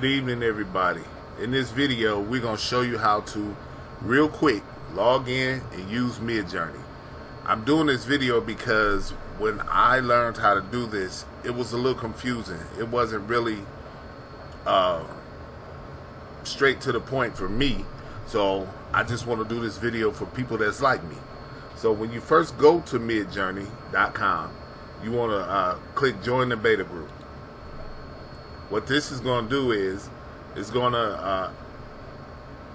Good evening, everybody. In this video, we're going to show you how to, real quick, log in and use MidJourney. I'm doing this video because when I learned how to do this, it was a little confusing. It wasn't really straight to the point for me. So I just want to do this video for people that's like me. So when you first go to midjourney.com, you want to click join the beta group. What this is going to do is it's going to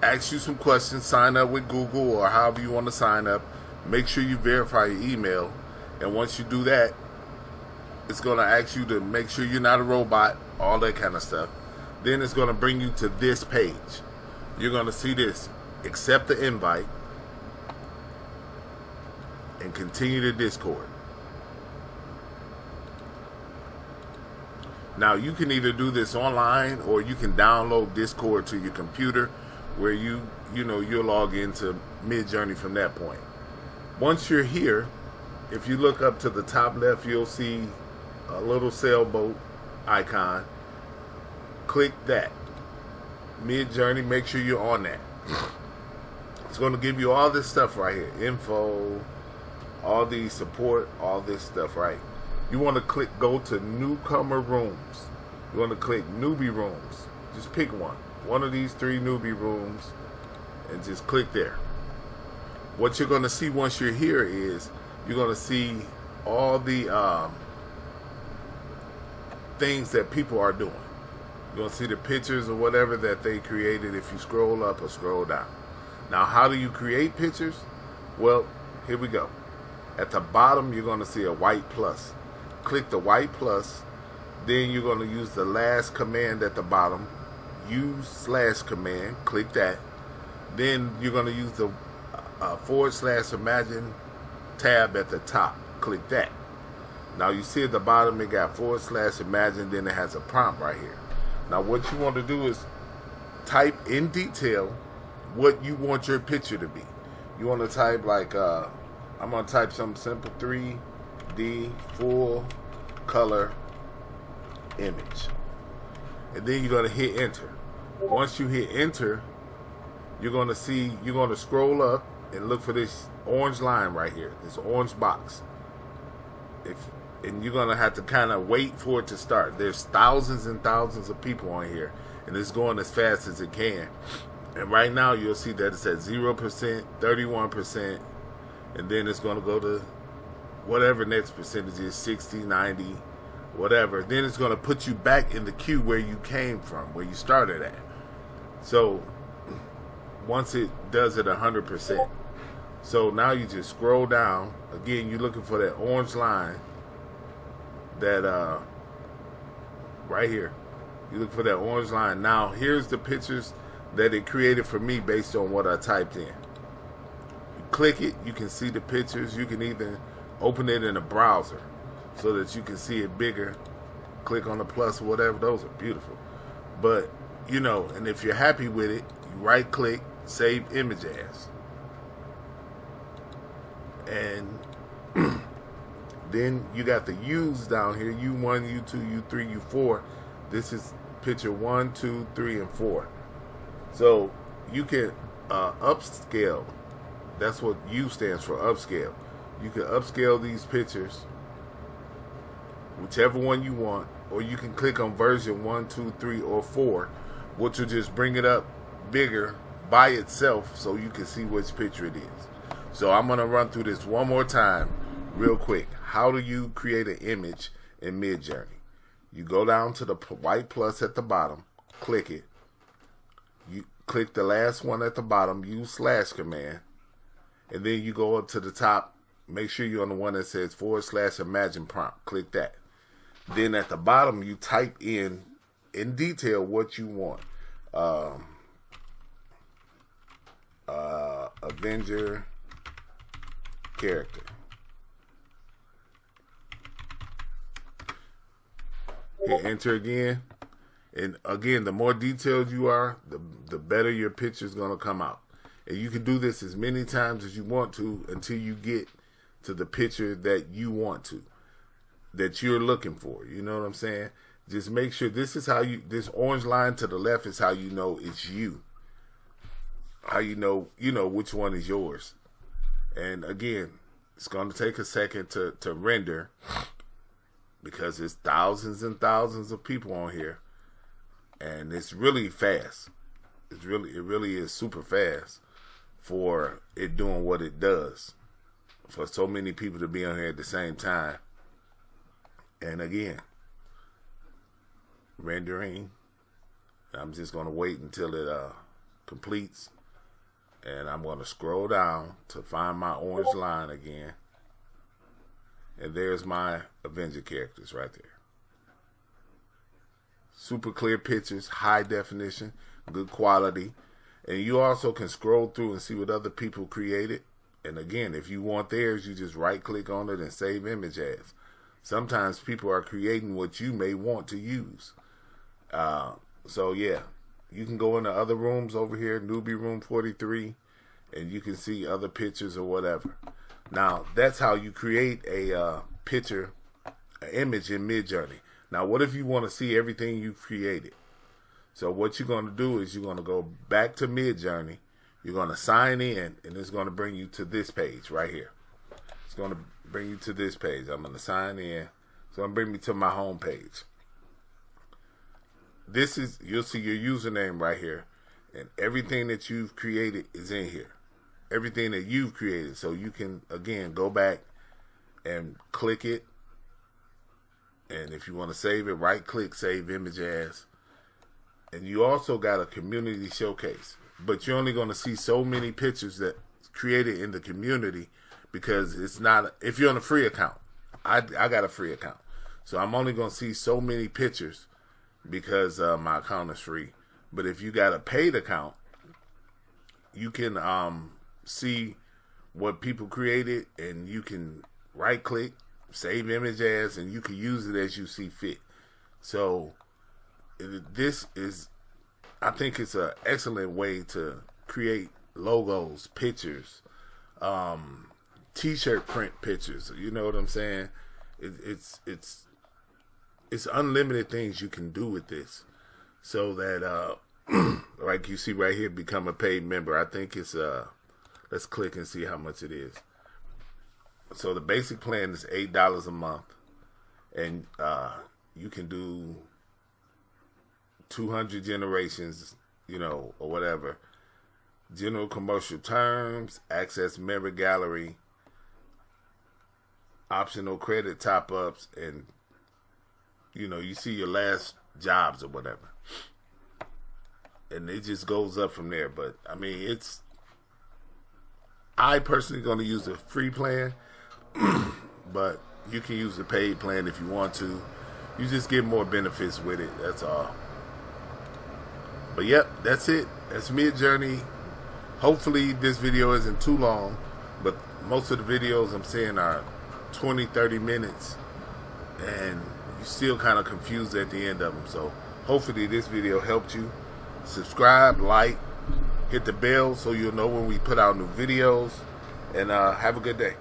ask you some questions, sign up with Google or however you want to sign up. Make sure you verify your email, and once you do that, it's going to ask you to make sure you're not a robot, all that kind of stuff. Then it's going to bring you to this page. You're going to see this: accept the invite and continue the Discord. Now you can either do this online or you can download Discord to your computer, where you'll log into MidJourney from that point. Once you're here, if you look up to the top left, you'll see a little sailboat icon. Click that. MidJourney, make sure you're on that. It's going to give you all this stuff right here. Info, all the support, all this stuff, right? You want to go to newcomer rooms. You want to click newbie rooms. Just pick one of these 3 newbie rooms, and just click there. What you're going to see once you're here is you're going to see all the things that people are doing. You're going to see the pictures or whatever that they created if you scroll up or scroll down. Now, how do you create pictures? Well, here we go. At the bottom, you're going to see a white plus. Click the white plus, then you're going to use the last command at the bottom, use / command, click that. Then you're going to use the / imagine tab at the top, click that. Now you see at the bottom it got / imagine, then it has a prompt right here. Now what you want to do is type in detail what you want your picture to be. You want to type like, I'm going to type something simple, 3D full color image, and then you're going to hit enter. Once you hit enter, you're going to scroll up and look for this orange line right here, this orange box. And you're going to have to kind of wait for it to start. There's thousands and thousands of people on here, and it's going as fast as it can. And right now you'll see that it's at 0%, 31%, and then it's going to go to whatever next percentage is, 60, 90, whatever. Then it's going to put you back in the queue where you came from, where you started at. So once it does it 100%. So now you just scroll down. Again, you're looking for that orange line, that right here. You look for that orange line. Now here's the pictures that it created for me based on what I typed in. You click it, you can see the pictures. You can either open it in a browser so that you can see it bigger. Click on the plus or whatever. Those are beautiful. But, and if you're happy with it, you right click, save image as. And then you got the U's down here, U1, U2, U3, U4. This is picture 1, 2, 3, and 4. So you can upscale. That's what U stands for, upscale. You can upscale these pictures, whichever one you want, or you can click on version 1, 2, 3, or 4, which will just bring it up bigger by itself so you can see which picture it is. So I'm going to run through this one more time real quick. How do you create an image in MidJourney? You go down to the white plus at the bottom, click it. You click the last one at the bottom, use / command, and then you go up to the top. Make sure you're on the one that says / imagine prompt. Click that. Then at the bottom, you type in detail what you want. Avenger character. Hit enter again. And again, the more detailed you are, the better your picture is going to come out. And you can do this as many times as you want to until you get to the picture that you want to, that you're looking for. You know what I'm saying? just make sure this is how you, this orange line to the left is how you know it's you. How you know which one is yours. And again, it's going to take a second to render, because it's thousands and thousands of people on here, and it's really fast. It really is super fast for it doing what it does, for so many people to be on here at the same time. And again, rendering. I'm just going to wait until it completes, and I'm going to scroll down to find my orange line again. And there's my Avenger characters right there. Super clear pictures, high definition, good quality. And you also can scroll through and see what other people created. And again, if you want theirs, you just right click on it and save image as. Sometimes people are creating what you may want to use. So yeah, you can go into other rooms over here, newbie room 43, and you can see other pictures or whatever. Now, that's how you create a picture, an image in MidJourney. Now, what if you want to see everything you've created? So what you're going to do is you're going to go back to MidJourney. You're going to sign in, and it's going to bring you to this page right here. It's going to bring you to this page. I'm going to sign in. It's going to bring me to my home page. This is, you'll see your username right here, and everything that you've created is in here. Everything that you've created. So you can, again, go back and click it. And if you want to save it, right click, save image as. And you also got a community showcase. But you're only going to see so many pictures that created in the community, because it's not, if you're on a free account. I got a free account. So I'm only going to see so many pictures because my account is free. But if you got a paid account, you can see what people created, and you can right click, save image as, and you can use it as you see fit. So this is, I think it's an excellent way to create logos, pictures, t-shirt print pictures. You know what I'm saying? It's unlimited things you can do with this. So that like you see right here, become a paid member. I think it's let's click and see how much it is. So the basic plan is $8 a month, and you can do 200 generations, you know, or whatever. General commercial terms, access member gallery, optional credit top-ups, and you know, you see your last jobs or whatever. And it just goes up from there. But I mean, I personally going to use the free plan, but you can use the paid plan if you want to. You just get more benefits with it. That's all. But yep, that's it. That's MidJourney. Hopefully this video isn't too long, but most of the videos I'm seeing are 20-30 minutes, and you're still kind of confused at the end of them. So hopefully this video helped you. Subscribe, like, hit the bell so you'll know when we put out new videos, and have a good day.